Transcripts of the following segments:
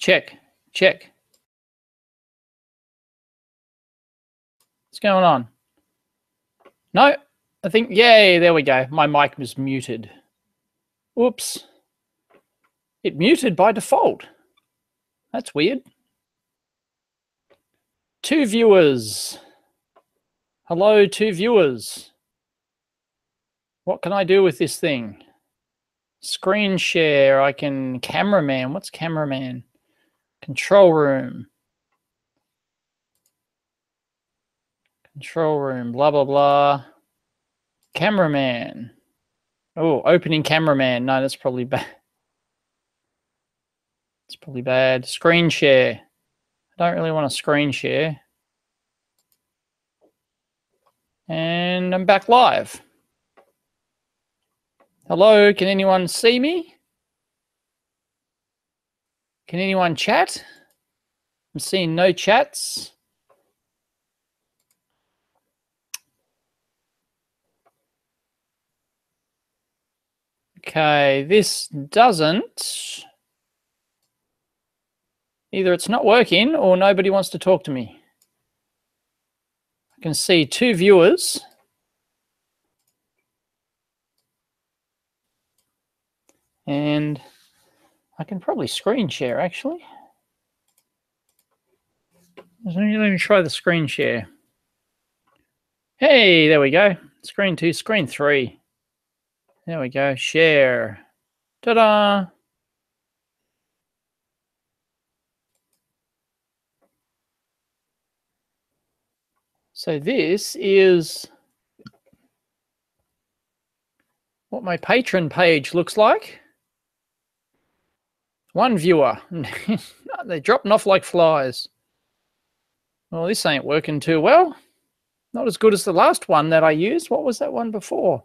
Check. Check. What's going on? No, I think, yay, there we go. My mic was muted. Oops. It muted by default. That's weird. 2 viewers. Hello, 2 viewers. What can I do with this thing? Screen share. I can cameraman. What's cameraman? Control room. Control room. Blah, blah, blah. Cameraman. Oh, opening cameraman. No, that's probably bad. It's probably bad. Screen share. I don't really want to screen share. And I'm back live. Hello, can anyone see me? Can anyone chat? I'm seeing no chats. Okay, this doesn't. Either it's not working or nobody wants to talk to me. I can see 2 viewers. And I can probably screen share, actually. Let me try the screen share. Hey, there we go. Screen 2, screen 3. There we go. Share. Ta-da! So this is what my patron page looks like. 1 viewer. They're dropping off like flies. Well, this ain't working too well. Not as good as the last one that I used. What was that one before?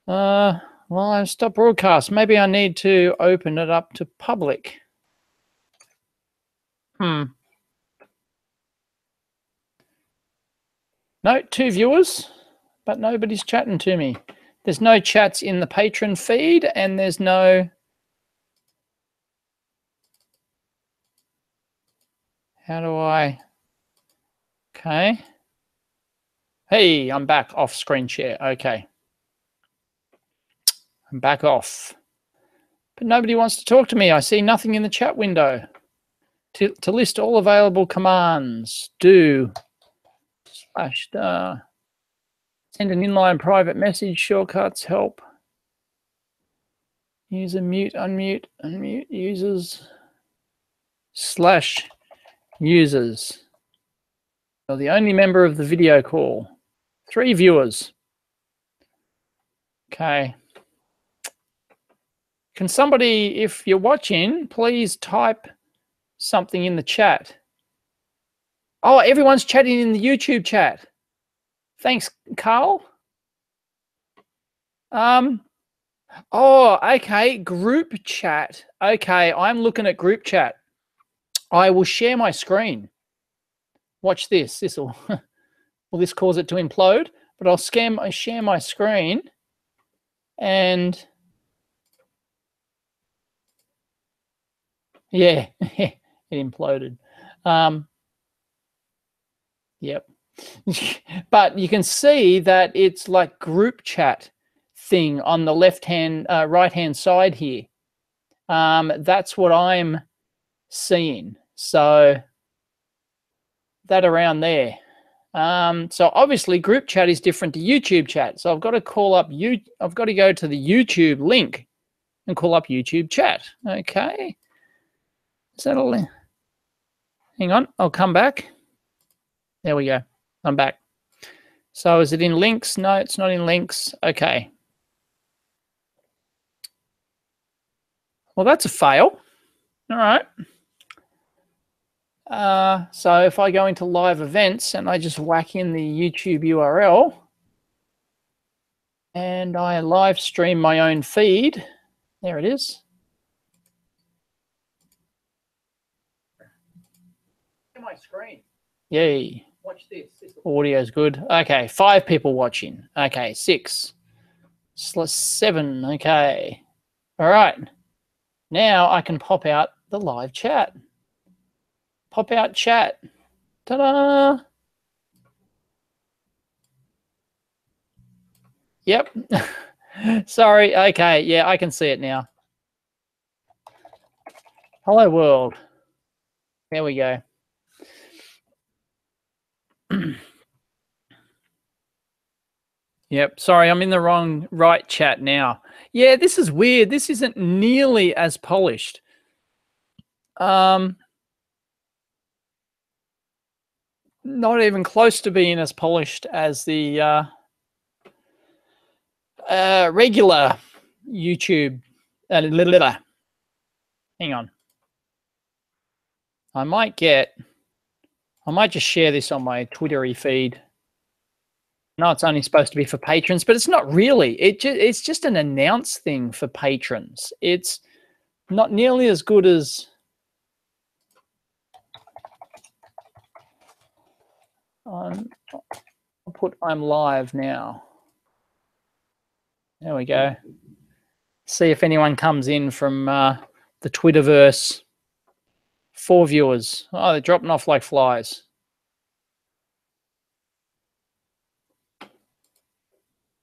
Well, I stopped broadcast. Maybe I need to open it up to public. No, 2 viewers, but nobody's chatting to me. There's no chats in the patron feed, and there's no... How do I... Okay. Hey, I'm back off screen share. Okay. I'm back off. But nobody wants to talk to me. I see nothing in the chat window. To list all available commands, do /star. Send an inline private message, shortcuts, help. User mute, unmute, unmute users. /users. You're the only member of the video call. 3 viewers. Okay. Can somebody, if you're watching, please type something in the chat? Oh, everyone's chatting in the YouTube chat. Thanks, Carl. Oh, okay, group chat. Okay, I'm looking at group chat. I will share my screen. Watch this. This will, will this cause it to implode? But I'll share my screen, and yeah, it imploded. Yep. But you can see that it's like group chat thing on the left-hand, right-hand side here. That's what I'm seeing. So that around there. So obviously group chat is different to YouTube chat. So I've got to call up I've got to go to the YouTube link and call up YouTube chat. Okay. Is that all? Hang on, I'll come back. There we go. I'm back. So is it in links? No, it's not in links. Okay. Well, that's a fail. All right. So if I go into live events and I just whack in the YouTube URL and I live stream my own feed, there it is. My screen. Yay. Watch this. Audio is good. Okay, 5 people watching. Okay, 6. 7. Okay. All right. Now I can pop out the live chat. Pop out chat. Ta-da! Yep. Sorry. Okay. Yeah, I can see it now. Hello, world. There we go. Yep. Sorry, I'm in the right chat now. Yeah, this is weird. This isn't nearly as polished. Not even close to being as polished as the regular YouTube. Hang on. I might just share this on my Twittery feed. No, it's only supposed to be for patrons, but it's not really. It's just an announce thing for patrons. It's not nearly as good as I'll put I'm live now. There we go. See if anyone comes in from the Twitterverse. 4 viewers. Oh, they're dropping off like flies.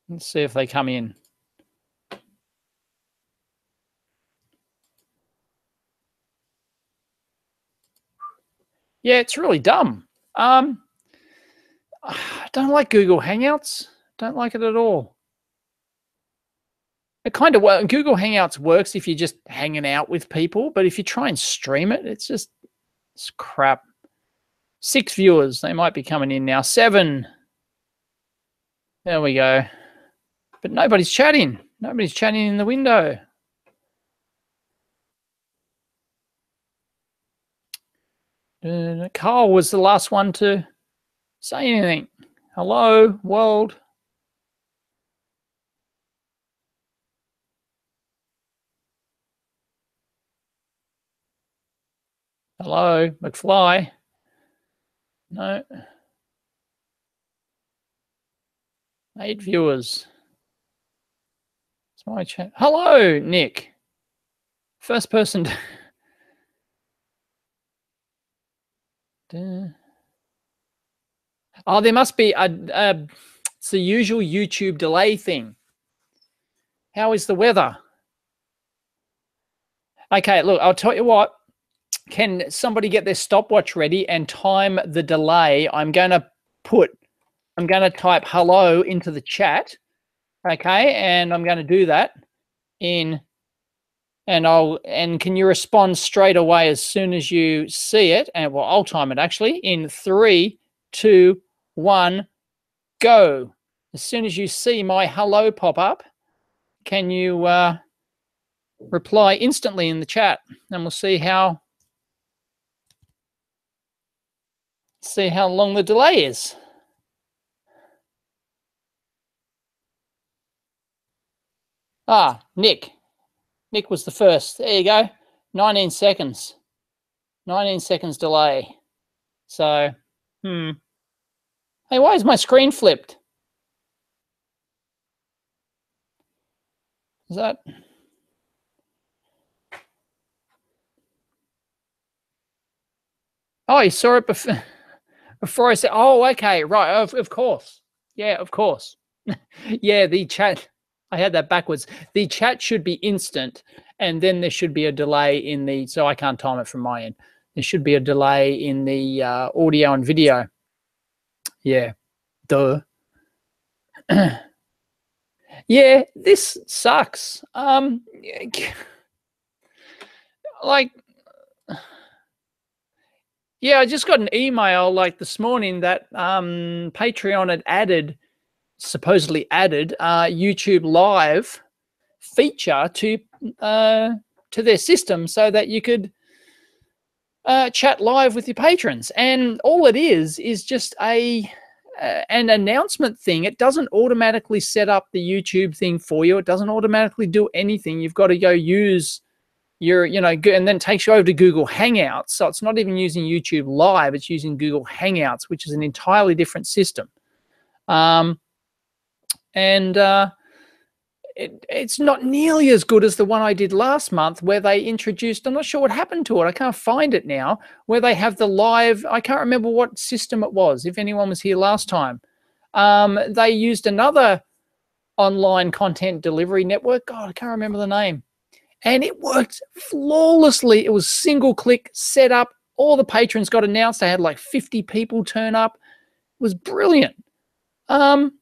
Let's see if they come in. Yeah, it's really dumb. I don't like Google Hangouts. Don't like it at all. It kind of works. Google Hangouts works if you're just hanging out with people, but if you try and stream it, it's crap. 6 viewers. They might be coming in now. 7. There we go. But nobody's chatting. Nobody's chatting in the window. Carl was the last one to say anything. Hello, world. Hello, McFly. No. 8 viewers. It's my chat. Hello, Nick. First person. Oh, there must be it's the usual YouTube delay thing. How is the weather? Okay, look, I'll tell you what. Can somebody get their stopwatch ready and time the delay? I'm going to type hello into the chat. Okay, and I'm going to do that and can you respond straight away as soon as you see it? And well, I'll time it actually in 3, 2, 1, go. As soon as you see my hello pop up, can you reply instantly in the chat, and we'll see how long the delay is. Ah, Nick was the first. There you go. 19 seconds. 19 seconds delay. So, hey, why is my screen flipped? Is that? Oh, you saw it before I said, oh, okay, right, of course. Yeah, of course. Yeah, the chat, I had that backwards. The chat should be instant, and then there should be a delay in the, so I can't time it from my end. There should be a delay in the audio and video. Yeah, duh. Yeah, this sucks. Like, yeah, I just got an email like this morning that Patreon had supposedly added YouTube Live feature to their system so that you could chat live with your patrons. And all it is just an announcement thing. It doesn't automatically set up the YouTube thing for you. It doesn't automatically do anything. You've got to go use your, and then it takes you over to Google Hangouts. So it's not even using YouTube Live. It's using Google Hangouts, which is an entirely different system. it's not nearly as good as the one I did last month where they introduced, I'm not sure what happened to it. I can't find it now, where they have the live, I can't remember what system it was, if anyone was here last time. They used another online content delivery network. God, I can't remember the name. And it worked flawlessly. It was single click set up. All the patrons got announced. They had like 50 people turn up. It was brilliant. And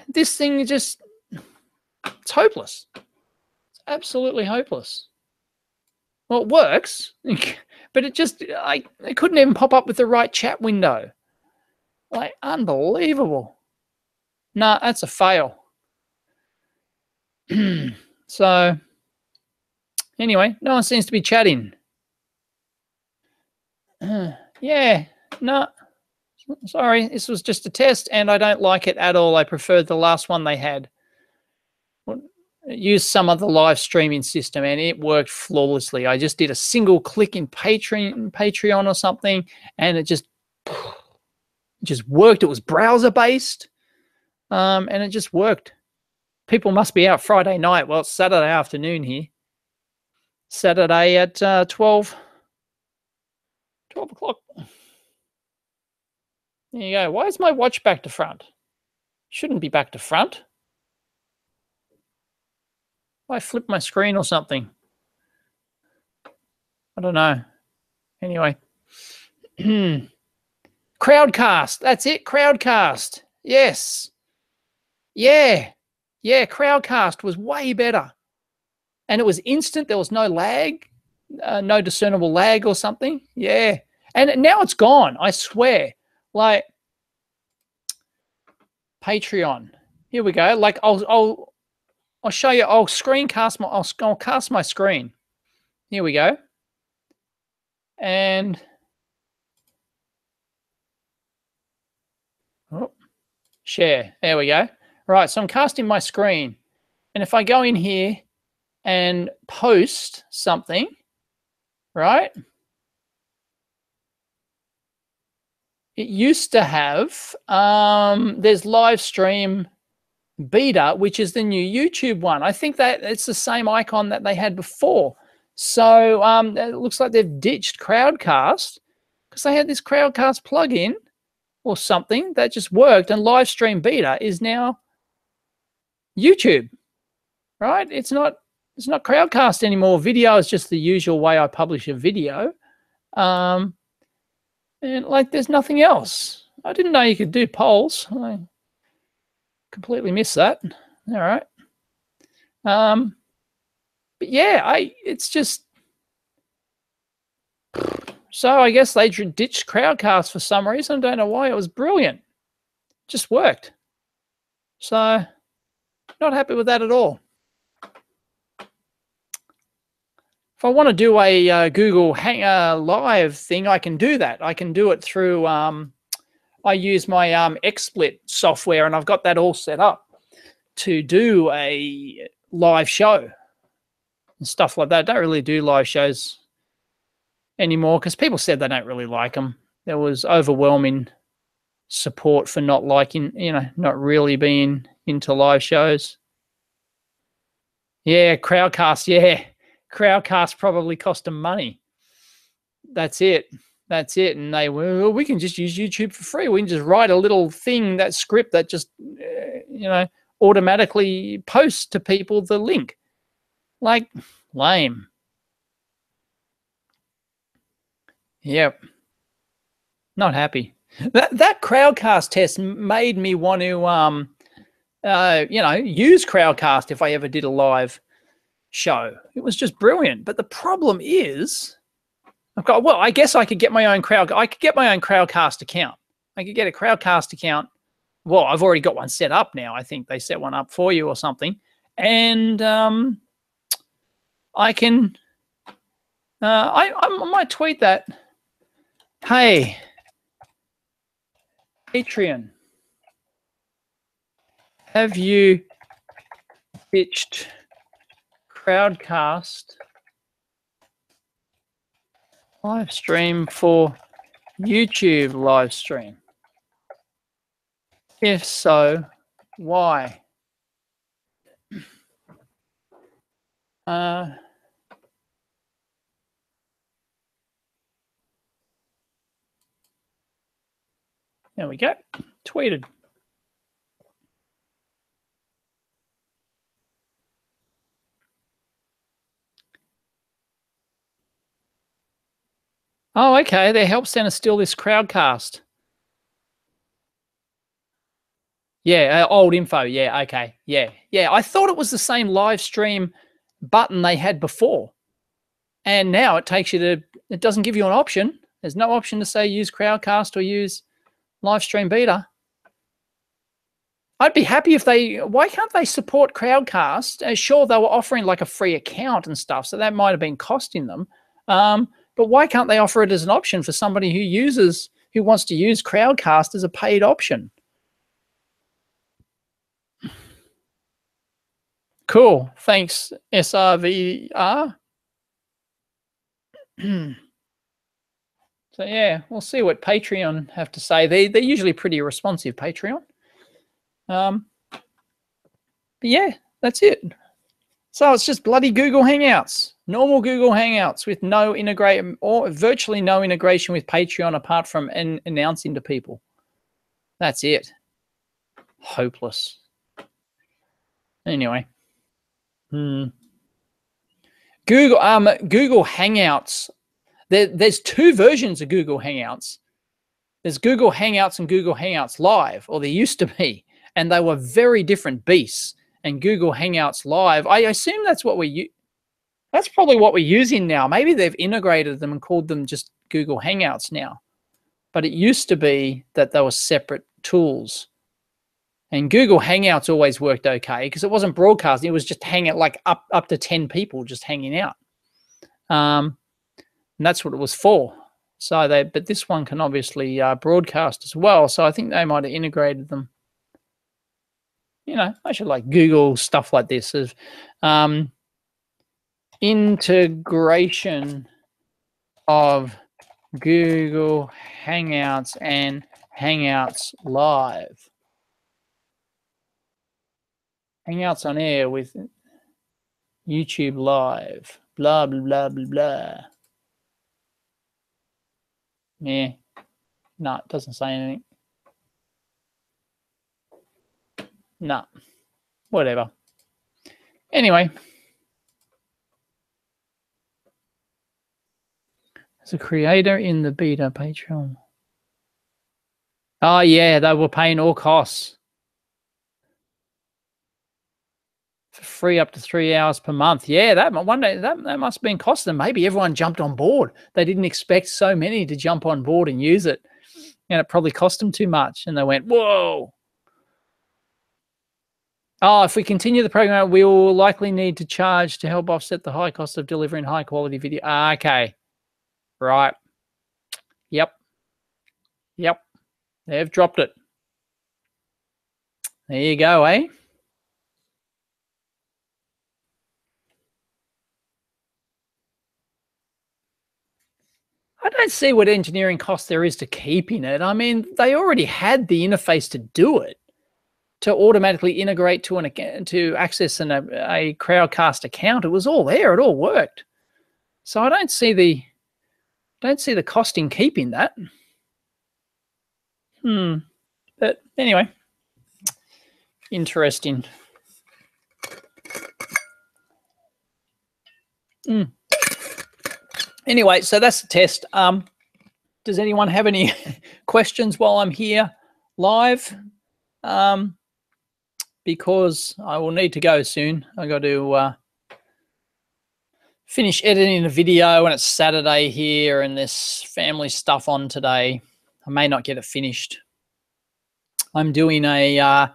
this thing just, it's hopeless. It's absolutely hopeless. Well, it works, but it just, it couldn't even pop up with the right chat window. Like, unbelievable. Nah, that's a fail. So, anyway, no one seems to be chatting. Yeah, no. Sorry, this was just a test, and I don't like it at all. I prefer the last one they had. Used some other live streaming system, and it worked flawlessly. I just did a single click in Patreon or something, and it just worked. It was browser-based, and it just worked. People must be out Friday night. Well, it's Saturday afternoon here. Saturday at 12 o'clock. There you go. Why is my watch back to front? Shouldn't be back to front. I flipped my screen or something. I don't know. Anyway. Crowdcast. That's it. Crowdcast. Yes. Yeah. Yeah, Crowdcast was way better. And it was instant. There was no lag, no discernible lag or something. Yeah. And now it's gone, I swear. Like, Patreon. Here we go. Like, I'll show you. I'll cast my screen. Here we go. And share. There we go. Right, so I'm casting my screen. And if I go in here and post something, right? It used to have, there's live stream beta, which is the new YouTube one. I think that it's the same icon that they had before. So it looks like they've ditched Crowdcast because they had this Crowdcast plugin or something that just worked, and live stream beta is now YouTube, right? It's not Crowdcast anymore. Video is just the usual way I publish a video. And like, there's nothing else. I didn't know you could do polls. I completely missed that. All right. But yeah, it's just, so I guess they ditched Crowdcast for some reason. I don't know why. It was brilliant. Just worked. So not happy with that at all. If I want to do a Google Live thing, I can do that. I can do it through, I use my XSplit software, and I've got that all set up to do a live show and stuff like that. I don't really do live shows anymore because people said they don't really like them. There was overwhelming support for not liking, not really being into live shows. Yeah, Crowdcast, yeah. Crowdcast probably cost them money. That's it. That's it. And they were, well, we can just use YouTube for free. We can just write a little thing, that script that just, automatically posts to people the link. Like, lame. Yep. Not happy. That Crowdcast test made me want to, use Crowdcast if I ever did a live show. It was just brilliant. But the problem is, I guess I could get my own Crowdcast account. I could get a Crowdcast account. Well, I've already got one set up now. I think they set one up for you or something. And I can, I might tweet that. Hey, Patreon, have you ditched Crowdcast live stream for YouTube live stream? If so, why? There we go. Tweeted. Oh, okay. Their help center still this crowdcast. Yeah, old info. Yeah, okay. Yeah, yeah. I thought it was the same live stream button they had before. And now it takes you to, it doesn't give you an option. There's no option to say use crowdcast or use live stream beta. I'd be happy if they, why can't they support crowdcast? Sure, they were offering like a free account and stuff, so that might have been costing them. But why can't they offer it as an option for somebody who wants to use crowdcast as a paid option? Cool. Thanks, SRVR. So yeah, we'll see what Patreon have to say. They're usually pretty responsive, Patreon. But yeah, that's it. So it's just bloody Google Hangouts, normal Google Hangouts with no integrate or virtually no integration with Patreon apart from announcing to people. That's it. Hopeless. Anyway. Google Hangouts. There's two versions of Google Hangouts. There's Google Hangouts and Google Hangouts Live, or there used to be, and they were very different beasts. And Google Hangouts Live, I assume that's what that's probably what we're using now. Maybe they've integrated them and called them just Google Hangouts now. But it used to be that they were separate tools. And Google Hangouts always worked okay because it wasn't broadcasting. It was just hanging like up to 10 people just hanging out. And that's what it was for. So but this one can obviously broadcast as well. So I think they might have integrated them. You know, I should like Google stuff like this as integration of Google Hangouts and Hangouts Live. Hangouts on air with YouTube Live. Blah, blah, blah, blah, blah. Yeah. No, it doesn't say anything. No. Whatever. Anyway. As a creator in the beta Patreon. Oh, yeah, they were paying all costs. For free up to 3 hours per month. Yeah, that one day that must have been costing them. Maybe everyone jumped on board. They didn't expect so many to jump on board and use it. And it probably cost them too much. And they went, whoa. Oh, if we continue the program, we will likely need to charge to help offset the high cost of delivering high quality video. Okay. Right. Yep. Yep. They've dropped it. There you go, eh? I don't see what engineering cost there is to keeping it. I mean, they already had the interface to do it, to automatically integrate to access a Crowdcast account. It was all there. It all worked. So I don't see the cost in keeping that. But anyway, interesting. Anyway, so that's the test. Does anyone have any questions while I'm here live? Because I will need to go soon. I got to finish editing the video, and it's Saturday here, and there's family stuff on today. I may not get it finished. I'm doing a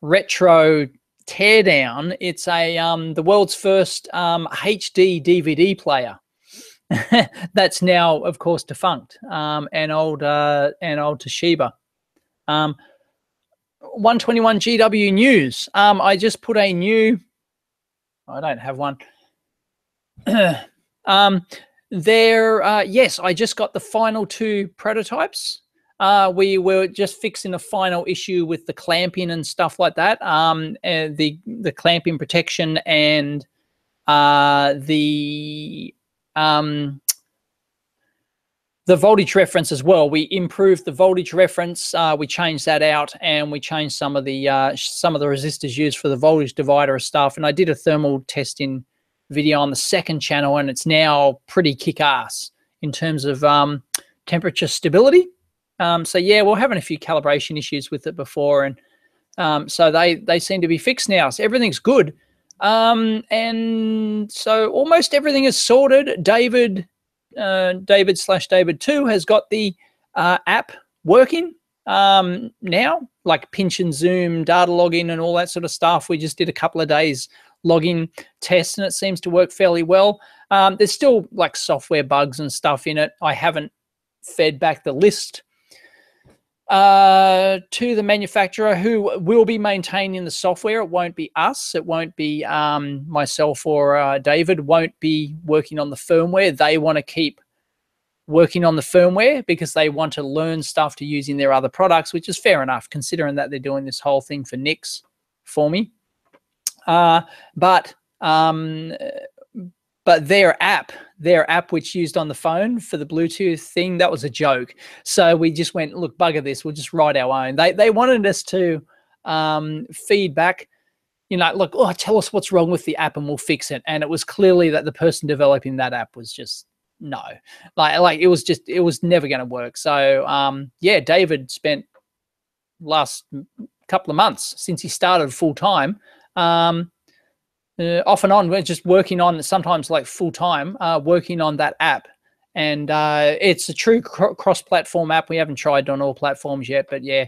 retro teardown. It's the world's first HD DVD player. That's now, of course, defunct. An old Toshiba. 121 GW News. I just put a new. I don't have one. Yes, I just got the final 2 prototypes. We were just fixing the final issue with the clamping and stuff like that. And the clamping protection and the voltage reference as well. We improved the voltage reference. We changed that out, and we changed some of the resistors used for the voltage divider stuff. And I did a thermal testing video on the second channel, and it's now pretty kick-ass in terms of temperature stability. So yeah, we're having a few calibration issues with it before, and so they seem to be fixed now. So everything's good. And so almost everything is sorted. David/David2 has got the app working now, like pinch and zoom, data login, and all that sort of stuff. We just did a couple of days login tests, and it seems to work fairly well. There's still like software bugs and stuff in it. I haven't fed back the list to the manufacturer, who will be maintaining the software. It won't be us. It won't be myself or David won't be working on the firmware. They want to keep working on the firmware because they want to learn stuff to use in their other products, which is fair enough, considering that they're doing this whole thing for Nix for me. But their app, which used on the phone for the Bluetooth thing, that was a joke. So we just went, look, bugger this. We'll just write our own. They wanted us to feedback, look, tell us what's wrong with the app and we'll fix it. And it was clearly that the person developing that app was just, no, like it was never going to work. So yeah, David spent last couple of months since he started full time, off and on, we're just working on, sometimes like full time, working on that app. And it's a true cross-platform app. We haven't tried on all platforms yet, but yeah,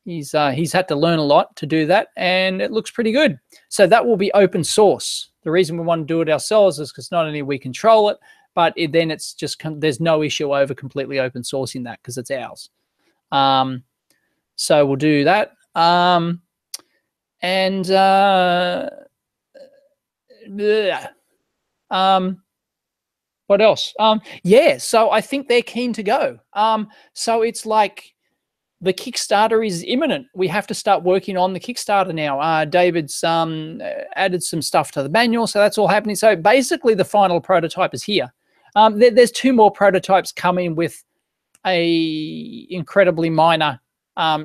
he's had to learn a lot to do that, and it looks pretty good. So that will be open source. The reason we want to do it ourselves is because not only we control it, but then it's just, there's no issue over completely open sourcing that because it's ours. So we'll do that. What else? Yeah, so I think they're keen to go. So it's like the Kickstarter is imminent. We have to start working on the Kickstarter now. David's added some stuff to the manual, so that's all happening. So basically the final prototype is here. There's 2 more prototypes coming with a incredibly minor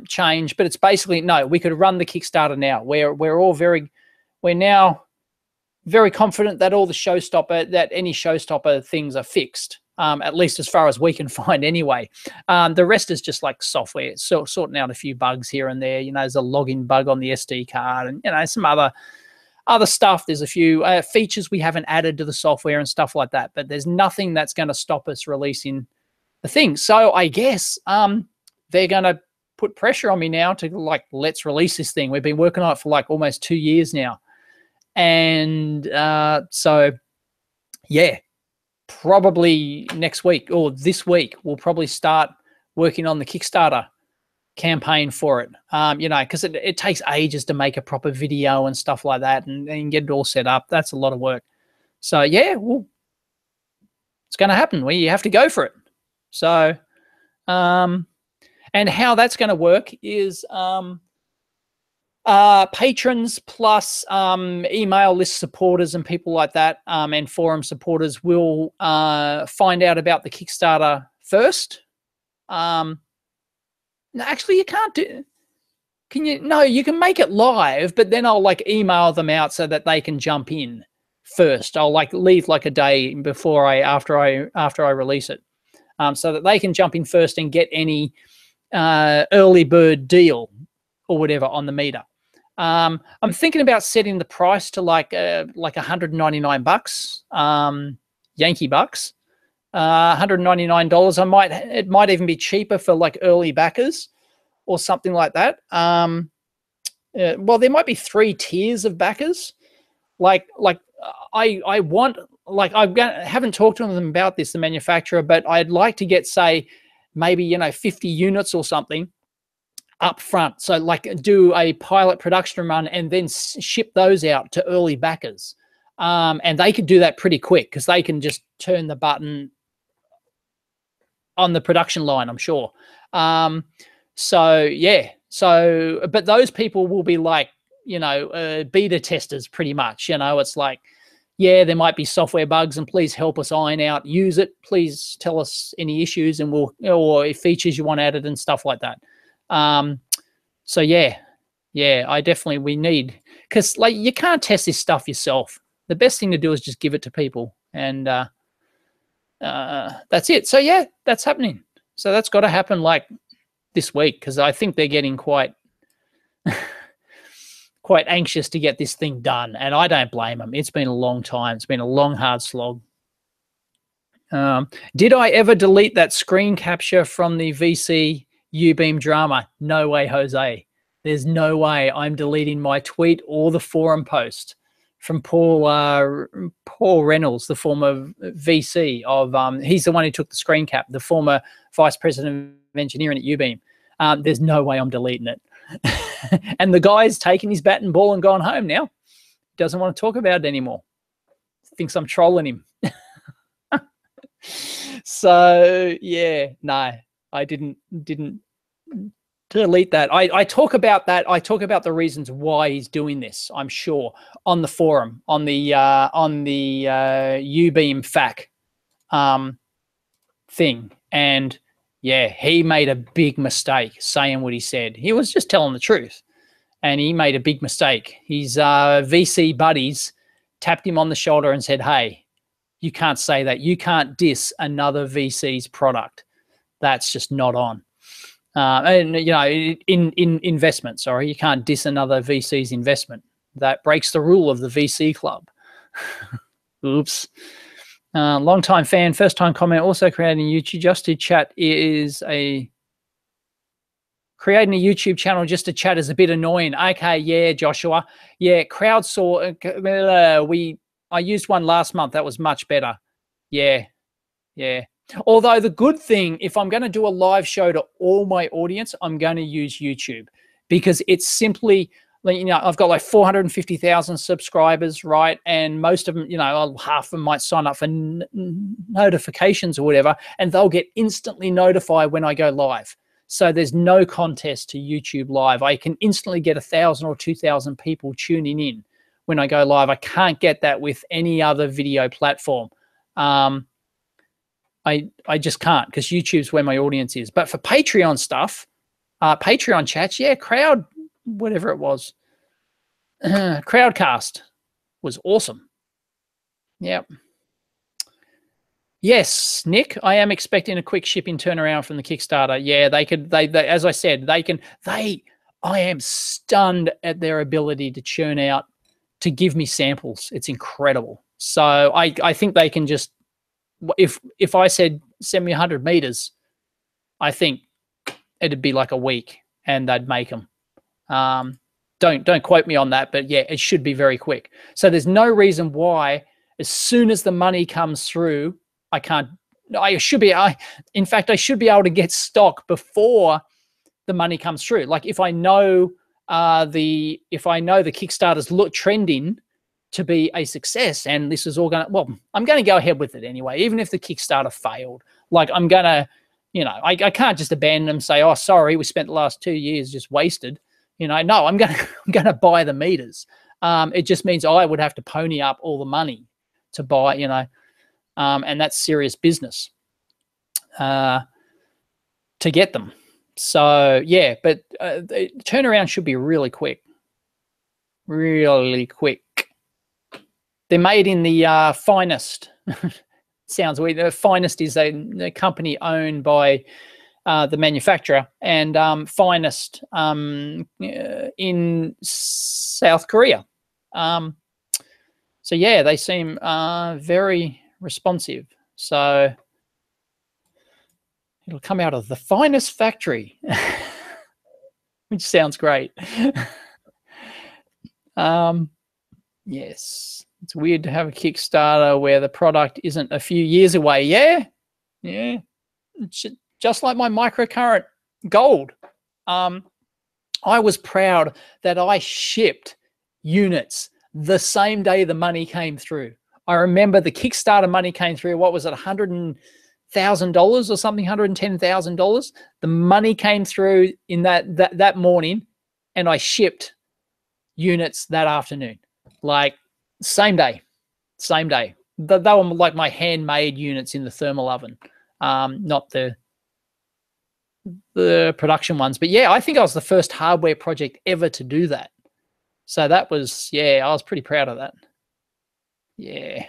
change, but it's basically, no, we could run the Kickstarter now. We're now very confident that all the any showstopper things are fixed, at least as far as we can find anyway. The rest is just like software, so sorting out a few bugs here and there. There's a login bug on the SD card, and some other stuff. There's a few features we haven't added to the software and stuff like that, but there's nothing that's going to stop us releasing the thing. So I guess they're going to put pressure on me now to like, let's release this thing. We've been working on it for like almost 2 years now. And so, yeah, probably next week or this week, we'll probably start working on the Kickstarter campaign for it. Because it takes ages to make a proper video and stuff like that, and get it all set up. That's a lot of work. So yeah, it's going to happen. We have to go for it. So, and how that's going to work is patrons plus email list supporters and people like that, and forum supporters will find out about the Kickstarter first. No, actually, you can't do. Can you? No, you can make it live, but then I'll like email them out so that they can jump in first. I'll like leave like a day before after I release it, so that they can jump in first and get any early bird deal or whatever on the meter. I'm thinking about setting the price to like $199, Yankee bucks, $199. It might even be cheaper for like early backers or something like that. Well, there might be 3 tiers of backers. I haven't talked to them about this, the manufacturer, but I'd like to get, say, maybe 50 units or something up front. So like do a pilot production run and then ship those out to early backers. And they could do that pretty quick because they can just turn the button on the production line, I'm sure. So yeah, but those people will be like, beta testers pretty much, it's like, yeah, there might be software bugs, and please help us iron out, use it. Please tell us any issues, and or features you want added and stuff like that. So yeah, we need, because like you can't test this stuff yourself. The best thing to do is just give it to people, and that's it. So yeah, that's happening. So that's got to happen like this week, because I think they're getting quite quite anxious to get this thing done, and I don't blame them. It's been a long time. It's been a long, hard slog. Did I ever delete that screen capture from the VC EEVblog drama? No way, Jose. There's no way I'm deleting my tweet or the forum post from Paul Reynolds, the former VC of, he's the one who took the screen cap, the former vice president of engineering at EEVblog. There's no way I'm deleting it. And the guy's taken his bat and ball and gone home now. Doesn't want to talk about it anymore. Thinks I'm trolling him. So yeah, no, I didn't delete that. I talk about that. I talk about the reasons why he's doing this, I'm sure, on the forum, on the EEVblog FAQ thing. And yeah, he made a big mistake saying what he said. He was just telling the truth, and he made a big mistake. His VC buddies tapped him on the shoulder and said, hey, you can't say that. You can't diss another VC's product. That's just not on. And, you know, in investment, sorry, you can't diss another VC's investment. That breaks the rule of the VC club. Oops. Long-time fan, first-time comment, also creating a YouTube just to chat is creating a YouTube channel just to chat is a bit annoying. Okay, yeah, Joshua. Yeah, crowdsource. I used one last month. That was much better. Yeah. Although the good thing, if I'm going to do a live show to all my audience, I'm going to use YouTube, because it's simply, you know, I've got like 450,000 subscribers, right? And most of them, you know, half of them might sign up for notifications or whatever, and they'll get instantly notified when I go live. So there's no contest to YouTube Live. I can instantly get 1,000 or 2,000 people tuning in when I go live. I can't get that with any other video platform. I just can't, because YouTube's where my audience is. But for Patreon stuff, Patreon chats, yeah, whatever it was, Crowdcast was awesome. Yep. Yes, Nick, I am expecting a quick shipping turnaround from the Kickstarter. Yeah, they as I said, I am stunned at their ability to churn out, to give me samples. It's incredible. So I think they can just, if I said send me 100 meters, I think it'd be like a week and they'd make them. Don't quote me on that, but yeah, it should be very quick. So there's no reason why, as soon as the money comes through, in fact, I should be able to get stock before the money comes through. Like if I know the Kickstarter's trending to be a success, and this is all going to, well, I'm going to go ahead with it anyway, even if the Kickstarter failed. Like I'm going to, you know, I can't just abandon them and say, oh, sorry, we spent the last 2 years just wasted. You know, no, I'm going to buy the meters. It just means I would have to pony up all the money to buy, you know, and that's serious business to get them. So yeah, but the turnaround should be really quick. Really quick. They're made in the Finest. Sounds weird. The Finest is a company owned by the manufacturer, and Finest in South Korea. So yeah, they seem very responsive. So it'll come out of the Finest factory, which sounds great. Yes, it's weird to have a Kickstarter where the product isn't a few years away. Yeah. Just like my microcurrent gold. I was proud that I shipped units the same day the money came through. I remember the Kickstarter money came through. What was it, $100,000 or something, $110,000? The money came through in that morning, and I shipped units that afternoon, like same day. same day. They were like my handmade units in the thermal oven, not the production ones. But yeah, I think I was the first hardware project ever to do that. So that was, yeah, I was pretty proud of that. Yeah.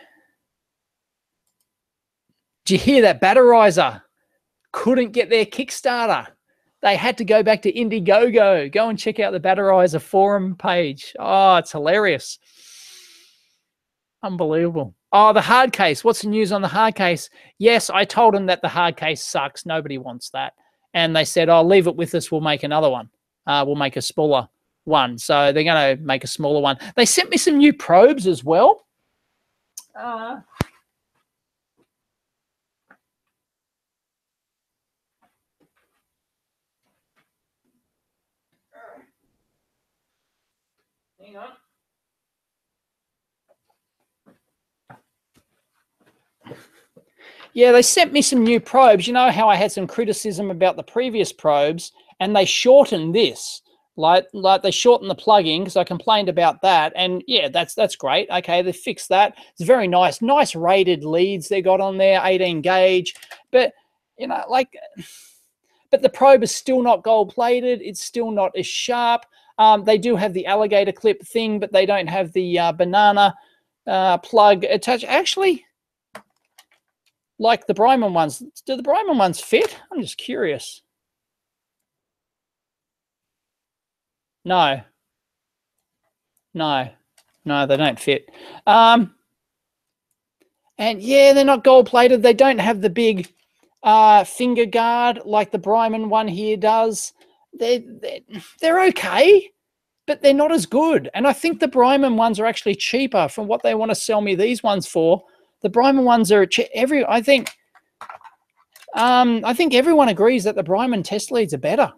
Did you hear that Batterizer couldn't get their Kickstarter? They had to go back to Indiegogo. Go and check out the Batterizer forum page. Oh, it's hilarious. Unbelievable. Oh, the hard case. What's the news on the hard case? Yes, I told them that the hard case sucks. Nobody wants that. And they said, oh, leave it with us. We'll make another one. We'll make a smaller one. So they're going to make a smaller one. They sent me some new probes as well. Hang on. Yeah, they sent me some new probes. You know how I had some criticism about the previous probes, and they shortened this. Like they shortened the plug-in because I complained about that. And yeah, that's great. Okay, they fixed that. It's very nice. Nice rated leads they got on there, 18 gauge. But, you know, like, but the probe is still not gold-plated. It's still not as sharp. They do have the alligator clip thing, but they don't have the banana plug attached. Actually, like the Bryman ones, do the Bryman ones fit? I'm just curious. No, they don't fit. And yeah, they're not gold plated. They don't have the big finger guard like the Bryman one here does. They're okay, but they're not as good. And I think the Bryman ones are actually cheaper from what they want to sell me these ones for. The Bryman ones are I think everyone agrees that the Bryman test leads are better.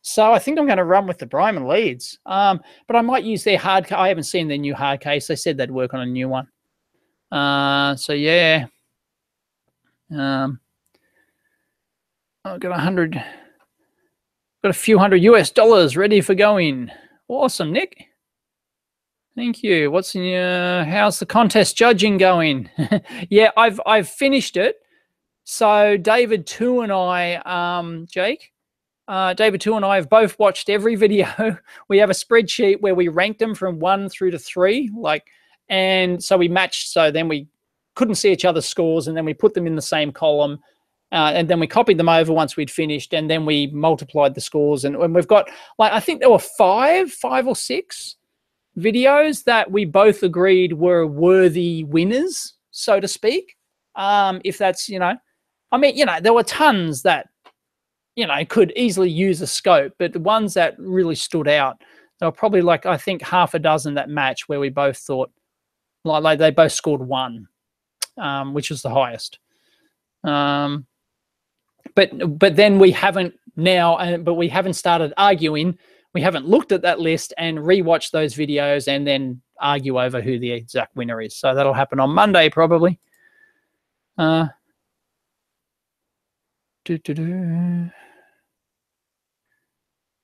So I think I'm going to run with the Bryman leads. But I might use their hard case. I haven't seen their new hard case. They said they'd work on a new one. So yeah. I've got a few $100 US ready for going. Awesome, Nick. Thank you. How's the contest judging going? Yeah, I've finished it. So David 2 and I, Jake, David 2 and I have both watched every video. We have a spreadsheet where we ranked them from 1 through to 3, and so we matched. So then we couldn't see each other's scores, and then we put them in the same column, and then we copied them over once we'd finished, and then we multiplied the scores. And we've got, I think there were 5 or 6 videos that we both agreed were worthy winners, so to speak. If that's, I mean, there were tons that, could easily use a scope, but the ones that really stood out, there were probably I think half a dozen that match where we both thought, like they both scored 1, which was the highest. But then we haven't but we haven't started arguing. We haven't looked at that list and rewatched those videos and then argue over who the exact winner is. So that'll happen on Monday probably. Then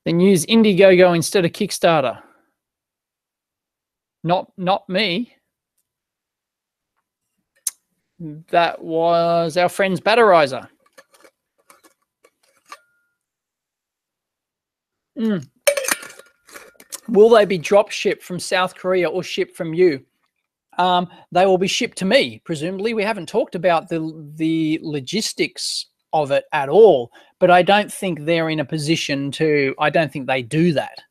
use Indiegogo instead of Kickstarter. Not me. That was our friend's Batterizer. Will they be drop shipped from South Korea or shipped from you? They will be shipped to me, presumably. We haven't talked about the logistics of it at all, but I don't think they're in a position to, I don't think they do that.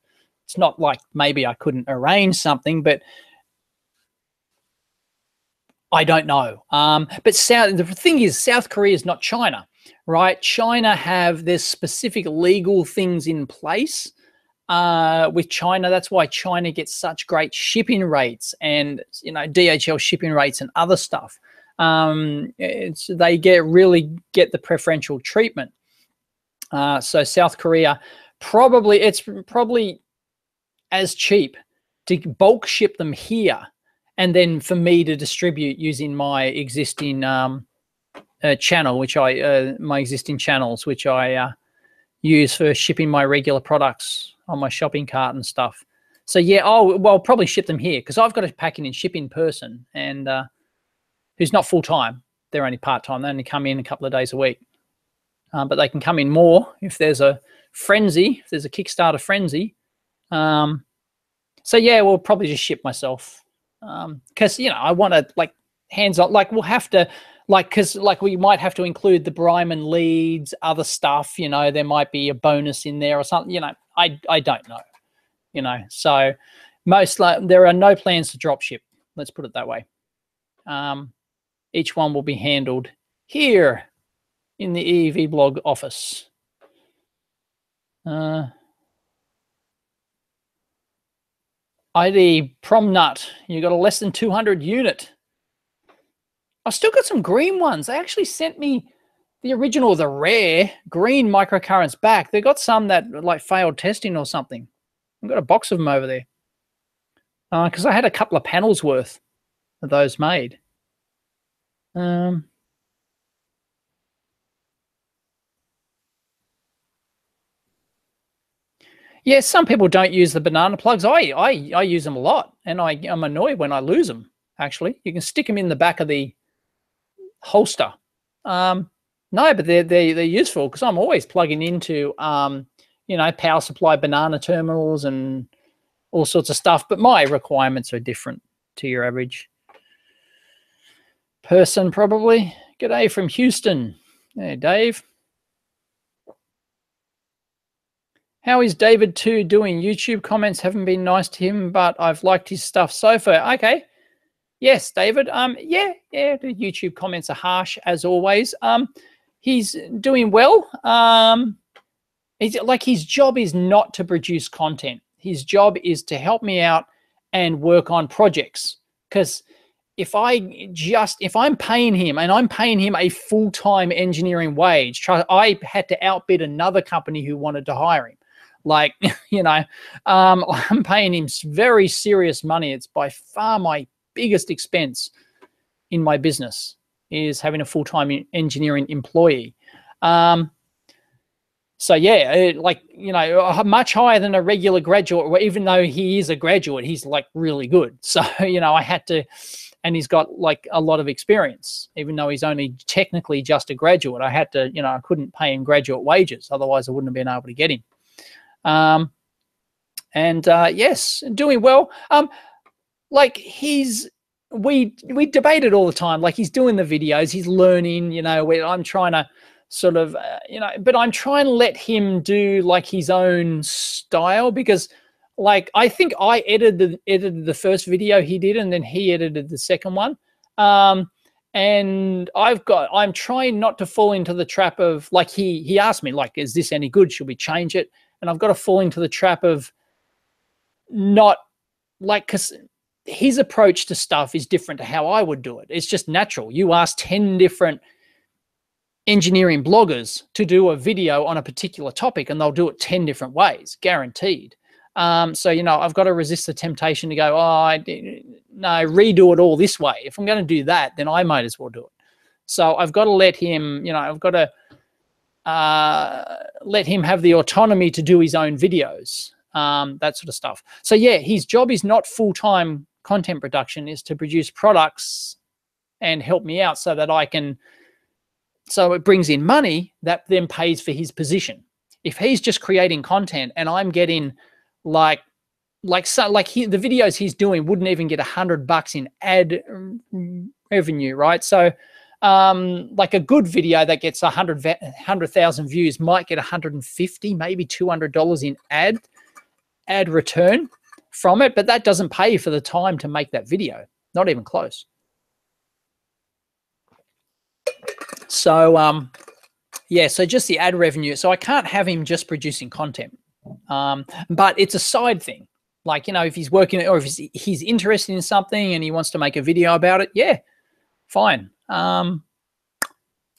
It's not like maybe I couldn't arrange something, but I don't know. But the thing is, South Korea is not China, right? China there's specific legal things in place with China. That's why China gets such great shipping rates and, DHL shipping rates and other stuff. They really get the preferential treatment. So South Korea, it's probably as cheap to bulk ship them here and then for me to distribute using my existing channel, my existing channels, which I use for shipping my regular products on my shopping cart and stuff. So yeah, well, I'll probably ship them here because I've got to pack in and ship in person, and who's not full time. They're only part time. They only come in a couple of days a week, but they can come in more if there's a frenzy, if there's a Kickstarter frenzy. So yeah, we'll probably just ship myself because I want to like hands-on. Like we'll have to because we might have to include the Bryman leads, other stuff. There might be a bonus in there or something. I don't know. So there are no plans to drop ship. Let's put it that way. Each one will be handled here in the EEVblog office. ID Prom Nut, you got a less than 200 unit. I've still got some green ones. They actually sent me the original, the rare green microcurrents back. They got some that like failed testing or something. I've got a box of them over there because I had a couple of panels worth of those made. Yeah, some people don't use the banana plugs. I use them a lot, and I'm annoyed when I lose them. Actually, you can stick them in the back of the holster. No, but they're useful because I'm always plugging into power supply banana terminals and all sorts of stuff. But my requirements are different to your average person, probably. G'day from Houston. Hey, Dave. How is David 2 doing? YouTube comments haven't been nice to him, but I've liked his stuff so far. Okay. Yes, David. Yeah, the YouTube comments are harsh as always. He's doing well. His job is not to produce content. His job is to help me out and work on projects. Because if I'm paying him, and I'm paying him a full-time engineering wage, I had to outbid another company who wanted to hire him. I'm paying him very serious money. It's by far my biggest expense in my business is having a full-time engineering employee. So yeah, much higher than a regular graduate, even though he is a graduate, he's like really good. So, I had to, and he's got like a lot of experience, even though he's only technically just a graduate. I had to, I couldn't pay him graduate wages. Otherwise I wouldn't have been able to get him. Yes, doing well. We debated all the time. Like he's doing the videos, he's learning, I'm trying to sort of, but I'm trying to let him do like his own style because like, I think I edited the first video he did and then he edited the second one. And I'm trying not to fall into the trap of like, he asked me like, is this any good? Should we change it? And I've got to fall into the trap of not like, because his approach to stuff is different to how I would do it. It's just natural. You ask 10 different engineering bloggers to do a video on a particular topic and they'll do it 10 different ways, guaranteed. So, I've got to resist the temptation to go, no, redo it all this way. If I'm going to do that, then I might as well do it. So I've got to let him, I've got to let him have the autonomy to do his own videos, that sort of stuff. So yeah, his job is not full-time content production, is to produce products and help me out so that so it brings in money that then pays for his position. If he's just creating content and I'm getting the videos he's doing wouldn't even get $100 in ad revenue, right? So like a good video that gets 100,000 views might get 150, maybe $200 in ad return from it, but that doesn't pay for the time to make that video, not even close. So yeah, so just the ad revenue. So I can't have him just producing content, but it's a side thing. Like, if he's working or if he's interested in something and he wants to make a video about it, yeah, fine. So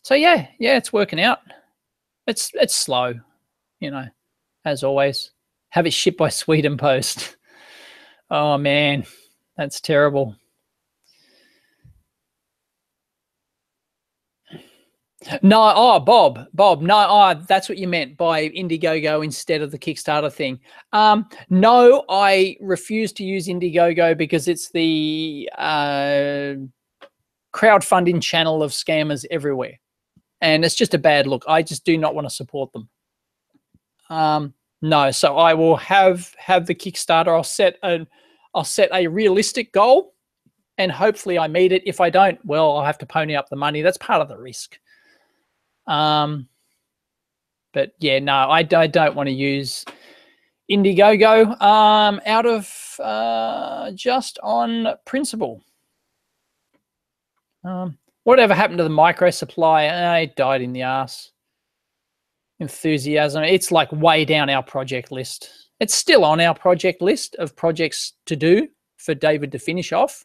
yeah, it's working out. It's slow, as always. Have it shipped by Sweden Post. Oh man, that's terrible. No, oh, Bob, no, oh, that's what you meant by Indiegogo instead of the Kickstarter thing. No, I refuse to use Indiegogo because it's the crowdfunding channel of scammers everywhere, and it's just a bad look. I just do not want to support them. No, so I will have the Kickstarter. I'll set a realistic goal, and hopefully I meet it. If I don't, well, I'll have to pony up the money. That's part of the risk. But yeah, no, I don't want to use Indiegogo out of just on principle. Whatever happened to the micro supply? It died in the ass. Enthusiasm. It's like way down our project list. It's still on our project list of projects to do for David to finish off.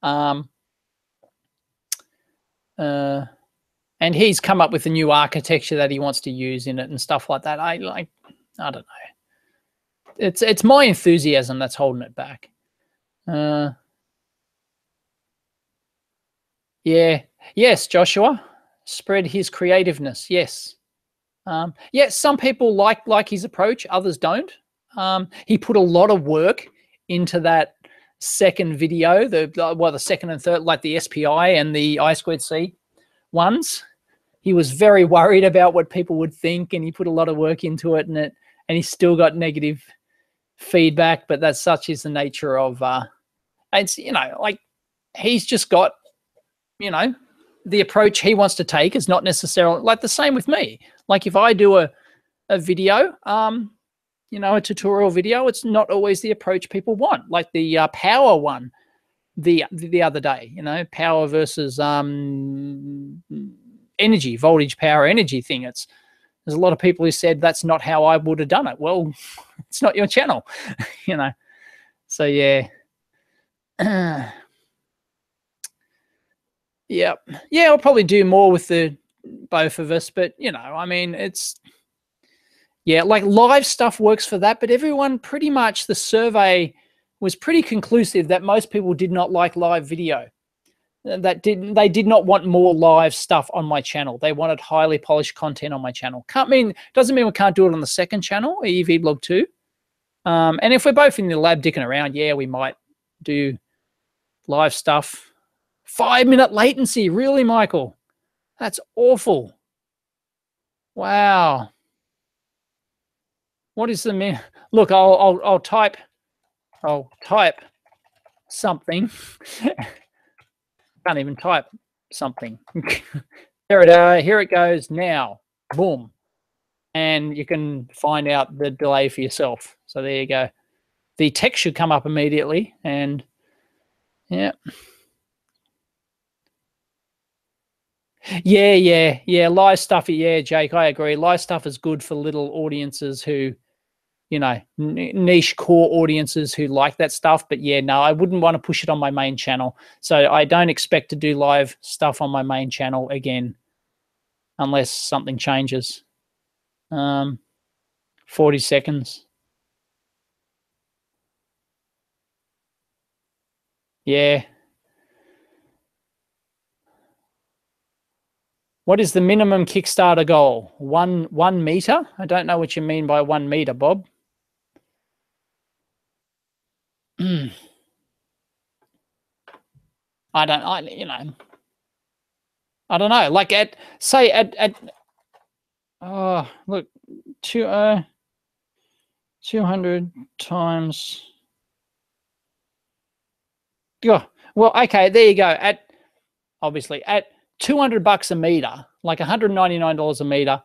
And he's come up with a new architecture that he wants to use in it and stuff like that. I don't know. It's my enthusiasm that's holding it back. Yeah. Yes, Joshua. Spread his creativeness. Yes. Yeah, some people like his approach, others don't. He put a lot of work into that second video, the second and third, like the SPI and the I2C ones. He was very worried about what people would think, and he put a lot of work into it, and he still got negative feedback. But that's such is the nature of it's, you know, like he's just got, you know, the approach he wants to take is not necessarily like the same with me. Like if I do a video, you know, a tutorial video, it's not always the approach people want. Like the power one the other day, you know, power versus energy, voltage, power, energy thing. There's a lot of people who said that's not how I would have done it. Well, it's not your channel, you know. So yeah. Yeah, I'll probably do more with the both of us, but you know, I mean, it's, yeah, like live stuff works for that, but everyone pretty much, the survey was pretty conclusive that most people did not like live video. They did not want more live stuff on my channel. They wanted highly polished content on my channel. Doesn't mean we can't do it on the second channel, EEVblog 2. And if we're both in the lab dicking around, yeah, we might do live stuff. 5-minute latency, really, Michael? That's awful. Wow. What is the look? I'll type something. Can't even type something. Here it goes now. Boom, and you can find out the delay for yourself. So there you go. The text should come up immediately, and yeah. Yeah. Live stuff. Yeah, Jake, I agree. Live stuff is good for little audiences who, you know, niche core audiences who like that stuff. But yeah, no, I wouldn't want to push it on my main channel. So I don't expect to do live stuff on my main channel again, unless something changes. 40 seconds. Yeah. What is the minimum Kickstarter goal? 1 meter? I don't know what you mean by 1 meter, Bob. You know, I don't know. Like look, 200 times. Yeah. Well, okay, there you go. Obviously at $200 a meter, like $199 a meter.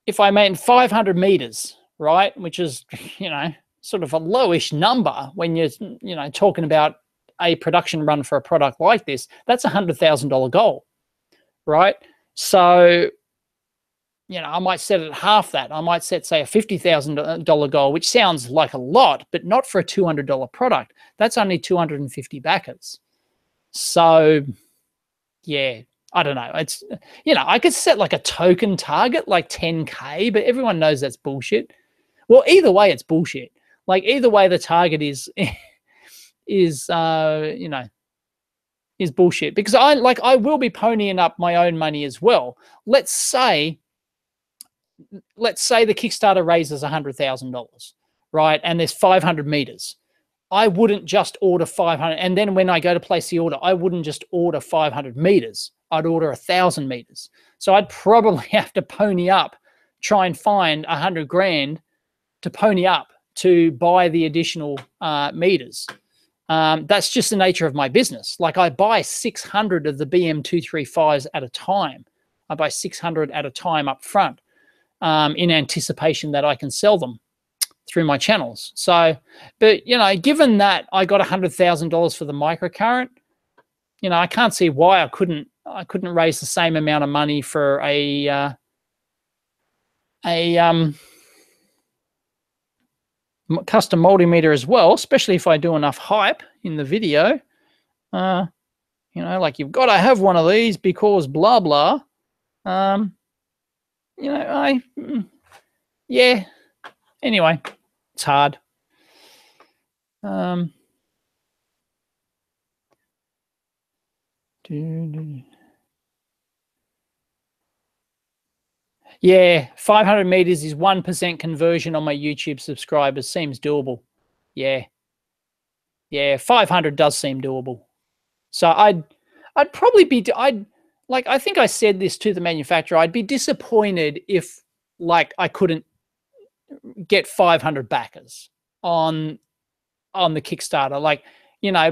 If I made 500 meters, right, which is, you know, sort of a lowish number when you're, you know, talking about a production run for a product like this, that's $100,000 goal, right? So, you know, I might set it at half that. I might set, say, a $50,000 goal, which sounds like a lot, but not for a $200 product. That's only 250 backers. So, yeah, I don't know. It's, you know, I could set like a token target, like 10K, but everyone knows that's bullshit. Well, either way, it's bullshit. Like either way, the target is, you know, is bullshit, because I will be ponying up my own money as well. Let's say the Kickstarter raises $100,000, right? And there's 500 meters. I wouldn't just order 500. And then when I go to place the order, I wouldn't just order 500 meters. I'd order 1,000 meters. So I'd probably have to pony up, try and find 100 grand to pony up to buy the additional meters. That's just the nature of my business. Like, I buy 600 of the BM235s at a time. I buy 600 at a time up front in anticipation that I can sell them through my channels. So, but, you know, given that I got $100,000 for the microcurrent, you know, I can't see why I couldn't raise the same amount of money for a custom multimeter as well, especially if I do enough hype in the video. You know, like, you've got to have one of these because blah blah. You know, yeah. Anyway, it's hard. Yeah, 500 meters is 1% conversion on my YouTube subscribers. Seems doable. Yeah. Yeah, 500 does seem doable. So I'd probably be, like, I think I said this to the manufacturer, I'd be disappointed if, like, I couldn't get 500 backers on the Kickstarter. Like, you know,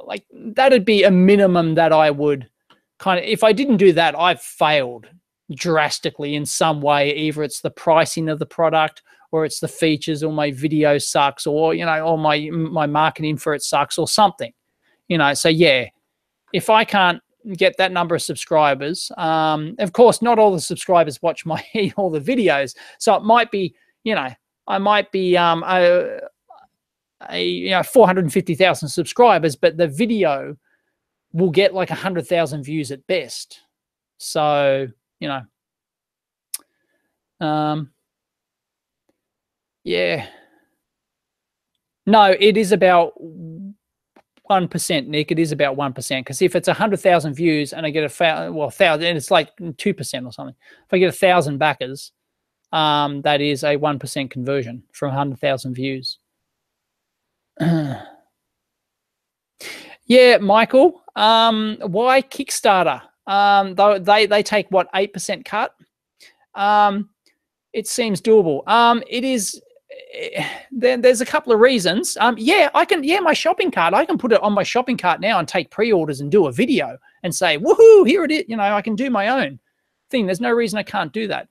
like that'd be a minimum that I would kind of, if I didn't do that, I've failed drastically in some way. Either it's the pricing of the product, or it's the features, or my video sucks, or, you know, or my marketing for it sucks, or something, you know. So yeah, if I can't get that number of subscribers, of course, not all the subscribers watch all the videos. So it might be, you know, I might be you know, 450,000 subscribers, but the video will get like 100,000 views at best. So, you know, yeah. No, it is about 1%, Nick. It is about 1%, because if it's 100,000 views and I get 1,000, it's like 2% or something. If I get 1,000 backers, that is a 1% conversion from 100,000 views. Yeah, Michael. Why Kickstarter? Though they take what, 8% cut. It seems doable. It is. There's a couple of reasons. Yeah, I can. Yeah, my shopping cart. I can put it on my shopping cart now and take pre-orders and do a video and say, "Woohoo! Here it is." You know, I can do my own thing. There's no reason I can't do that.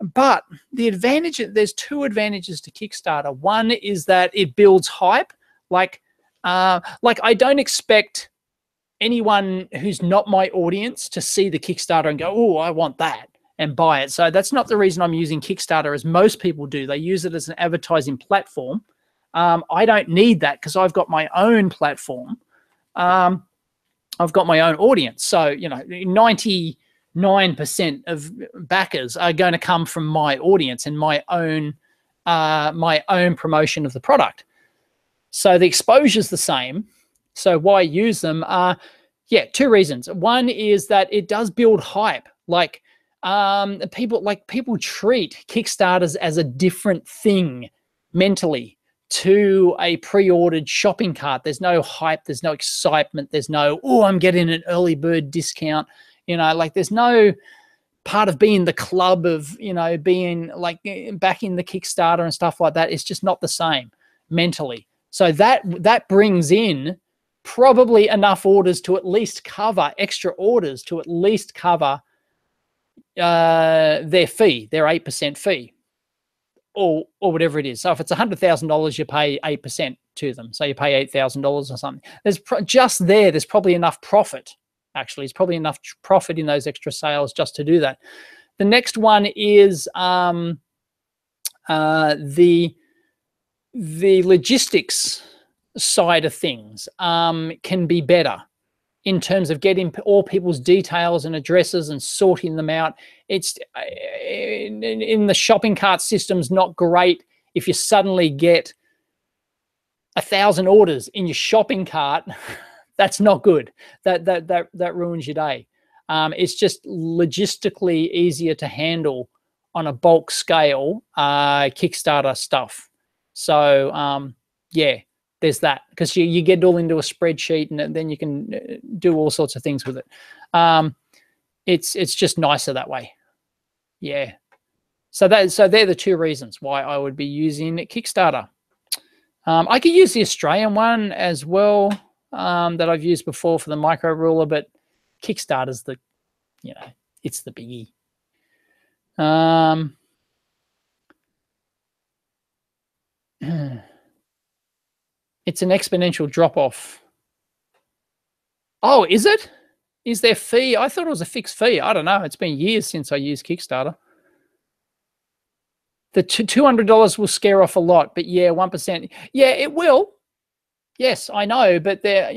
But the advantage, there's two advantages to Kickstarter. One is that it builds hype. Like I don't expect anyone who's not my audience to see the Kickstarter and go, "Oh, I want that," and buy it. So that's not the reason I'm using Kickstarter as most people do. They use it as an advertising platform. I don't need that because I've got my own platform. I've got my own audience. So, you know, 99% of backers are going to come from my audience and my own promotion of the product. So the exposure is the same. So why use them? Yeah, two reasons. One is that it does build hype. Like, people treat Kickstarters as a different thing mentally to a pre-ordered shopping cart. There's no hype, there's no excitement, there's no, oh, I'm getting an early bird discount. You know, like, there's no part of being the club of, you know, being like back in the Kickstarter and stuff like that. It's just not the same mentally. So that brings in probably enough orders to at least cover, extra orders to at least cover their fee, their 8% fee, or whatever it is. So if it's $100,000, you pay 8% to them. So you pay $8,000 or something. There's there's probably enough profit. Actually, it's probably enough profit in those extra sales just to do that. The next one is the logistics side of things can be better in terms of getting all people's details and addresses and sorting them out. It's in the shopping cart system's not great if you suddenly get 1,000 orders in your shopping cart That's not good. That ruins your day. It's just logistically easier to handle on a bulk scale Kickstarter stuff. So yeah, there's that, because you get it all into a spreadsheet, and then you can do all sorts of things with it. It's just nicer that way. Yeah. So they're the two reasons why I would be using Kickstarter. I could use the Australian one as well, that I've used before for the micro ruler, but Kickstarter's the, it's the biggie. It's an exponential drop off. Oh, is it? Is there fee? I thought it was a fixed fee. I don't know. It's been years since I used Kickstarter. The $200 will scare off a lot, but yeah, 1%. Yeah, it will. Yes, I know, but there,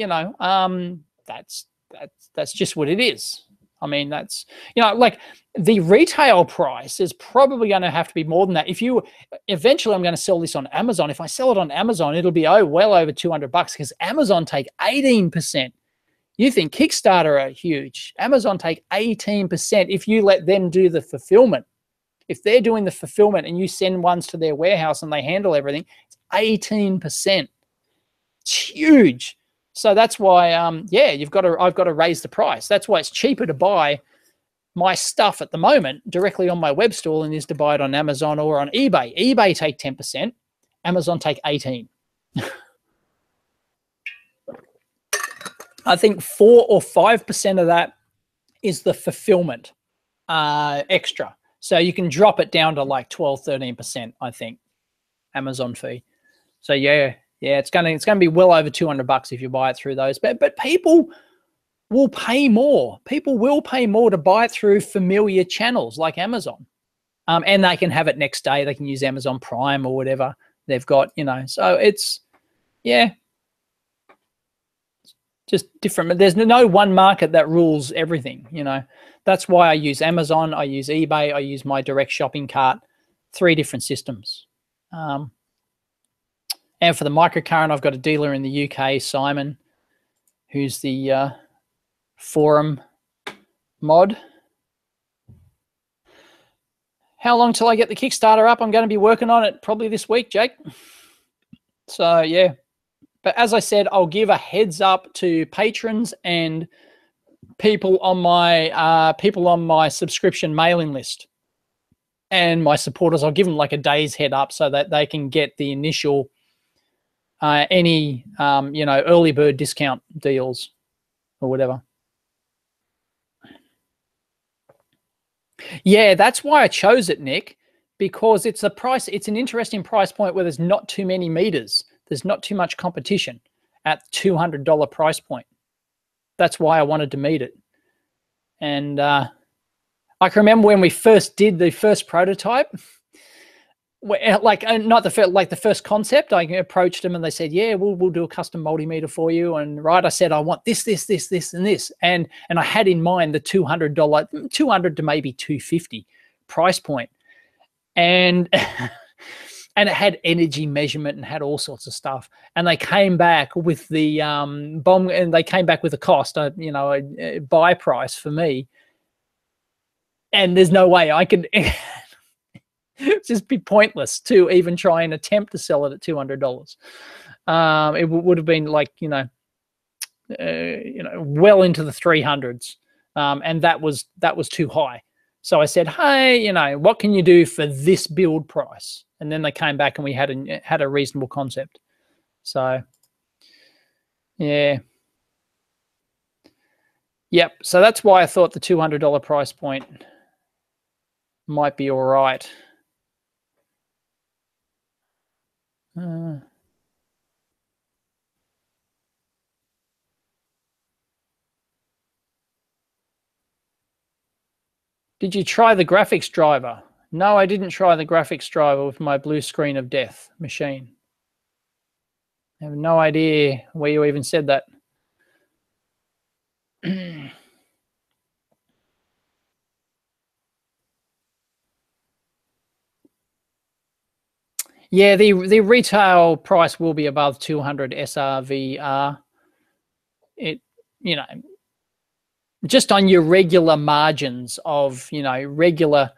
that's just what it is. I mean, that's, like the retail price is probably going to have to be more than that. Eventually I'm going to sell this on Amazon. If I sell it on Amazon, it'll be well over $200, because Amazon take 18%. You think Kickstarter are huge. Amazon take 18% if you let them do the fulfillment. If they're doing the fulfillment and you send ones to their warehouse and they handle everything, it's 18%. It's huge. So that's why, I've got to raise the price. That's why it's cheaper to buy my stuff at the moment directly on my web store than it is to buy it on Amazon or on eBay. eBay take 10%, Amazon take 18%. I think 4 or 5% of that is the fulfillment extra. So you can drop it down to like 12, 13%, I think, Amazon fee. So yeah, it's gonna be well over $200 if you buy it through those. But people will pay more. People will pay more to buy it through familiar channels like Amazon. And they can have it next day. They can use Amazon Prime or whatever they've got, So it's, just different. There's no one market that rules everything, That's why I use Amazon, I use eBay, I use my direct shopping cart, 3 different systems. And for the microcurrent, I've got a dealer in the UK, Simon, who's the forum mod. How long till I get the Kickstarter up? I'm going to be working on it probably this week, Jake. So yeah. But as I said, I'll give a heads up to patrons and people on my subscription mailing list and my supporters. I'll give them like a day's head up so that they can get the initial any early bird discount deals or whatever. Yeah, that's why I chose it, Nick, because it's an interesting price point where there's not too many meters. There's not too much competition at $200 price point. That's why I wanted to meet it. And I can remember when we first did the first prototype, the first concept, I approached them and they said, yeah, we'll do a custom multimeter for you. And I said, I want this, and this. And I had in mind the $200 to maybe $250 price point. And and it had energy measurement and had all sorts of stuff. And they came back with the bomb, and they came back with a cost, a buy price for me. And there's no way I could just be pointless to even try and attempt to sell it at $200. It would have been like, well into the 300s. And that was too high. So I said, hey, what can you do for this build price? And then they came back and we had a reasonable concept. So, yeah. Yep. So that's why I thought the $200 price point might be all right. Did you try the graphics driver? No, I didn't try the graphics driver with my blue screen of death machine. I have no idea where you even said that. Yeah, the retail price will be above 200 SRVR. it, you know, just on your regular margins of, you know, regular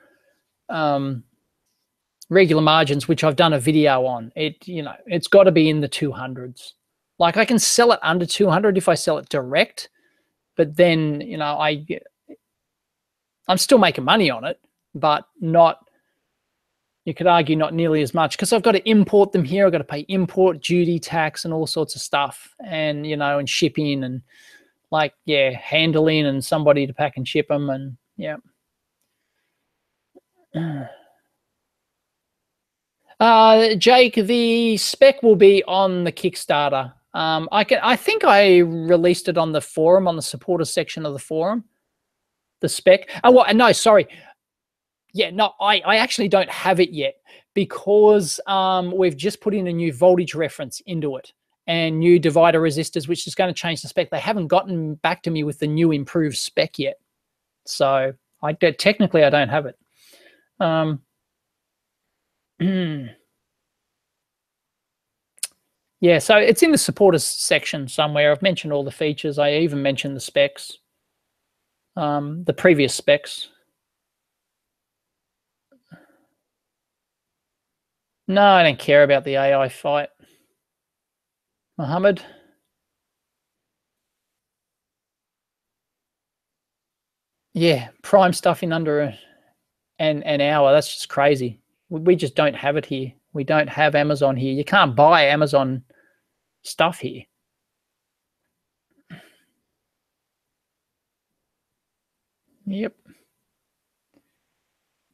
margins, which I've done a video on, it, you know, it's got to be in the 200s. Like I can sell it under 200 if I sell it direct, but then, you know, I'm still making money on it, but not, you could argue not nearly as much, because I've got to import them here. I've got to pay import duty, tax, and all sorts of stuff, and, you know, and shipping and like, yeah, handling and somebody to pack and ship them, and yeah. Jake, the spec will be on the Kickstarter. I think I released it on the forum, on the supporter section of the forum, the spec. Oh, well, no, sorry. Yeah, no, I actually don't have it yet, because we've just put in a new voltage reference into it and new divider resistors, which is going to change the spec. They haven't gotten back to me with the new improved spec yet. So technically I don't have it. Yeah, so it's in the supporters section somewhere. I've mentioned all the features. I even mentioned the specs, the previous specs. No, I don't care about the AI fight. Mohammed? Yeah, prime stuff in under an hour. That's just crazy. We just don't have it here. We don't have Amazon here. You can't buy Amazon stuff here. Yep.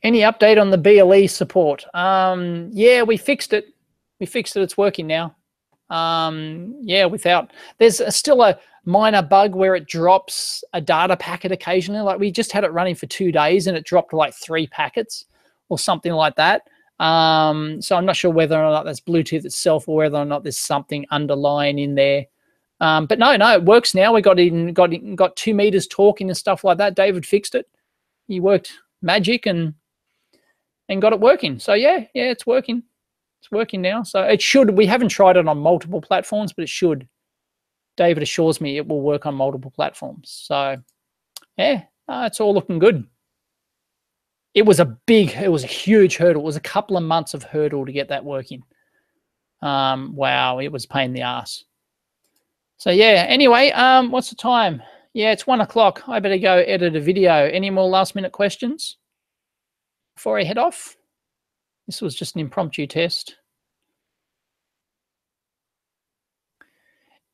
Any update on the BLE support? Yeah, we fixed it. We fixed it. It's working now. Yeah, there's still a minor bug where it drops a data packet occasionally. Like we just had it running for 2 days and it dropped like 3 packets or something like that. So I'm not sure whether or not that's Bluetooth itself or whether or not there's something underlying in there. But no, it works now. We got 2 meters talking and stuff like that. David fixed it. He worked magic and got it working. So yeah, it's working. It's working now. So it should. We haven't tried it on multiple platforms, but it should. David assures me it will work on multiple platforms. So yeah, it's all looking good. It was a huge hurdle. It was a couple of months of hurdle to get that working. Wow, it was a pain in the ass. So yeah, anyway, what's the time? Yeah, it's 1 o'clock. I better go edit a video. Any more last minute questions before I head off? This was just an impromptu test.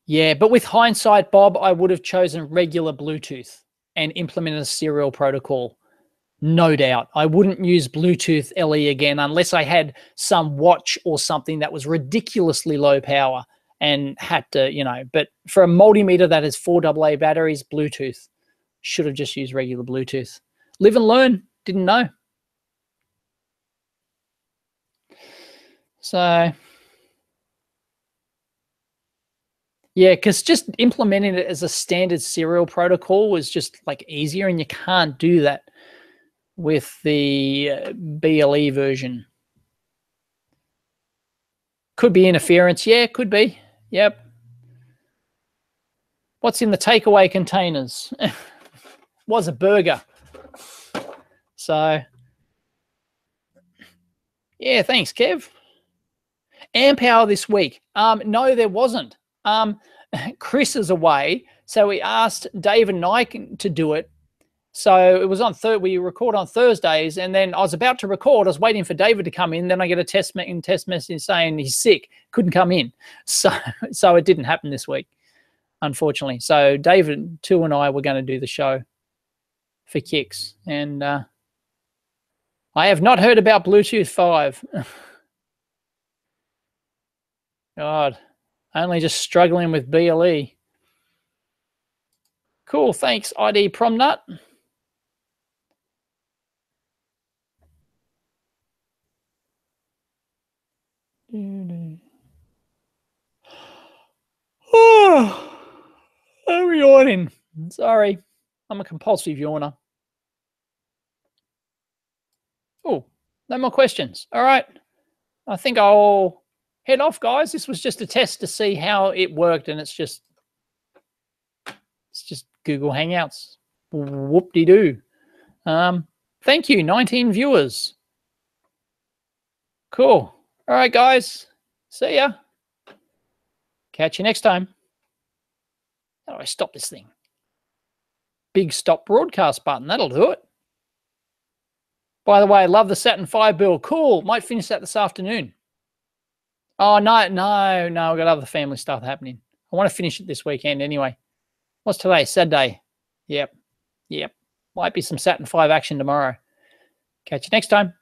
Yeah, but with hindsight, Bob, I would have chosen regular Bluetooth and implemented a serial protocol. No doubt. I wouldn't use Bluetooth LE again unless I had some watch or something that was ridiculously low power and had to, you know, but for a multimeter that has 4 AA batteries, Bluetooth. Should have just used regular Bluetooth. Live and learn. Didn't know. So yeah, because just implementing it as a standard serial protocol was just like easier, and you can't do that with the BLE version. Could be interference. Yeah, could be. Yep. What's in the takeaway containers? Was a burger. So yeah, thanks, Kev. Amp hour this week. No, there wasn't. Chris is away, so we asked Dave and I to do it. So it was on we record on Thursdays, and then I was about to record. I was waiting for David to come in. Then I get a text message saying he's sick, couldn't come in. So it didn't happen this week, unfortunately. So David, Tu, and I were going to do the show for kicks, and I have not heard about Bluetooth 5. God, only just struggling with BLE. Cool, thanks, ID Promnut. Oh, I'm yawning. Sorry, I'm a compulsive yawner. Oh, no more questions. All right, I think I'll head off, guys. This was just a test to see how it worked, and it's just It's just Google Hangouts. Whoop-de-doo. Thank you, 19 viewers. Cool. All right, guys. See ya. Catch you next time. How do I stop this thing? Big stop broadcast button. That'll do it. By the way, I love the Saturn V build. Cool. Might finish that this afternoon. Oh, no. I've got other family stuff happening. I want to finish it this weekend anyway. What's today? Saturday. Yep. Might be some Saturn V action tomorrow. Catch you next time.